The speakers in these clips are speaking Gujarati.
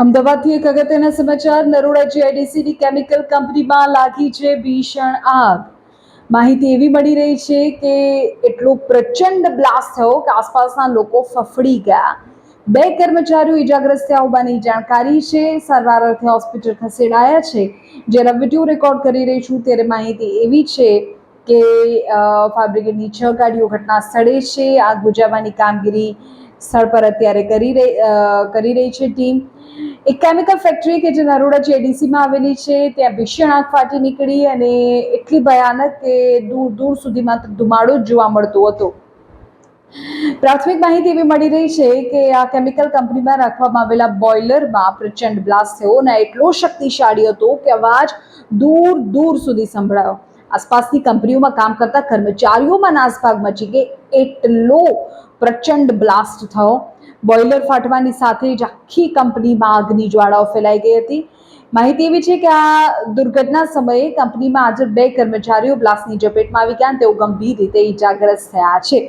અમદાવાદથી એક અગત્યના સમાચાર. નરોડા જીઆઈડીસીની કેમિકલ કંપનીમાં લાગી છે ભીષણ આગ. માહિતી એવી મળી રહી છે કે એટલો પ્રચંડ બ્લાસ્ટ થયો કે આસપાસના લોકો ફફડી ગયા. 2 કર્મચારીઓ ઇજાગ્રસ્ત થયા હોવાની જાણકારી છે. સારવાર અર્થે હોસ્પિટલ ખસેડાયા છે. જ્યારે વિડીયો રેકોર્ડ કરી રહી છું ત્યારે માહિતી એવી છે કે ફાયર બ્રિગેડની 6 ગાડીઓ ઘટના સ્થળે છે. આગ બુઝાવવાની કામગીરી સ્થળ પર અત્યારે કરી રહી છે ટીમ. એક કેમિકલ ફેક્ટરી કે જે નરોડા જીઆઈડીસીમાં આવેલી છે ત્યાં ભીષણ આગ ફાટી નીકળી અને એટલી ભયાનક કે દૂર દૂર સુધી માત્ર ધુમાડો જ જોવા મળતો હતો. પ્રાથમિક માહિતી એવી મળી રહી છે કે આ કેમિકલ કંપનીમાં રાખવામાં આવેલા બોઇલરમાં પ્રચંડ બ્લાસ્ટ થયો અને એટલો શક્તિશાળી હતો કે અવાજ દૂર દૂર સુધી સંભળાયો. આસપાસની કંપનીઓમાં કામ કરતા કર્મચારીઓમાં નાસભાગ મચી ગઈ. એટલો પ્રચંડ બ્લાસ્ટ થયો. બોઇલર ફાટવાની સાથે જ આખી કંપનીમાં આગની જ્વાળાઓ ફેલાઈ ગઈ હતી. માહિતી એવી છે કે આ દુર્ઘટના સમયે કંપનીમાં હાજર 2 કર્મચારીઓ બ્લાસ્ટની ઝપેટમાં આવી ગયા અને તેઓ ગંભીર રીતે ઇજાગ્રસ્ત થયા છે.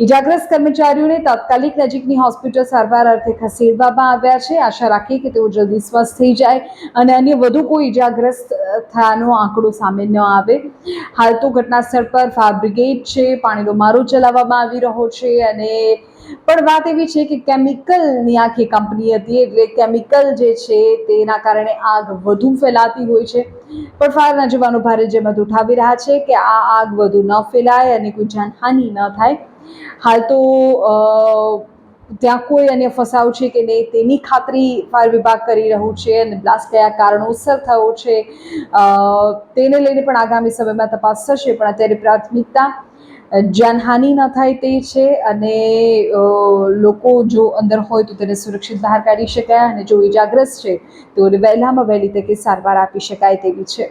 ઇજાગ્રસ્ત કર્મચારીઓને તાત્કાલિક નજીકની હોસ્પિટલ સારવાર અર્થે ખસેડવામાં આવ્યા છે. આશા રાખીએ કે તેઓ જલ્દી સ્વસ્થ થઈ જાય અને અન્ય વધુ કોઈ ઇજાગ્રસ્ત થયાનો આંકડો સામે ન આવે. હાલ તો ઘટના સ્થળ પર ફાયર બ્રિગેડ છે, પાણીનો મારો ચલાવવામાં આવી રહ્યો છે અને પણ વાત એવી છે કે કેમિકલની આખી કંપની હતી એટલે કેમિકલ જે છે તેના કારણે આગ વધુ ફેલાતી હોય છે. પણ ફાયરના જવાનો ભારે જહેમત ઉઠાવી રહ્યા છે કે આ આગ વધુ ન ફેલાય અને કોઈ જાનહાનિ ન થાય. હાલ તો ત્યાં કોઈ અન્ય ફસાવ છે કે નહીં તેની ખાતરી ફાયર વિભાગ કરી રહ્યું છે અને બ્લાસ્ટ કયા કારણોસર થયો છે તેને લઈને પણ આગામી સમયમાં તપાસ થશે. પણ અત્યારે પ્રાથમિકતા જાનહાનિ ન થાય તે છે અને લોકો જો અંદર હોય તો તેને સુરક્ષિત બહાર કાઢી શકાય અને જો ઇજાગ્રસ્ત છે તેઓને વહેલામાં વહેલી તકે સારવાર આપી શકાય તેવી છે.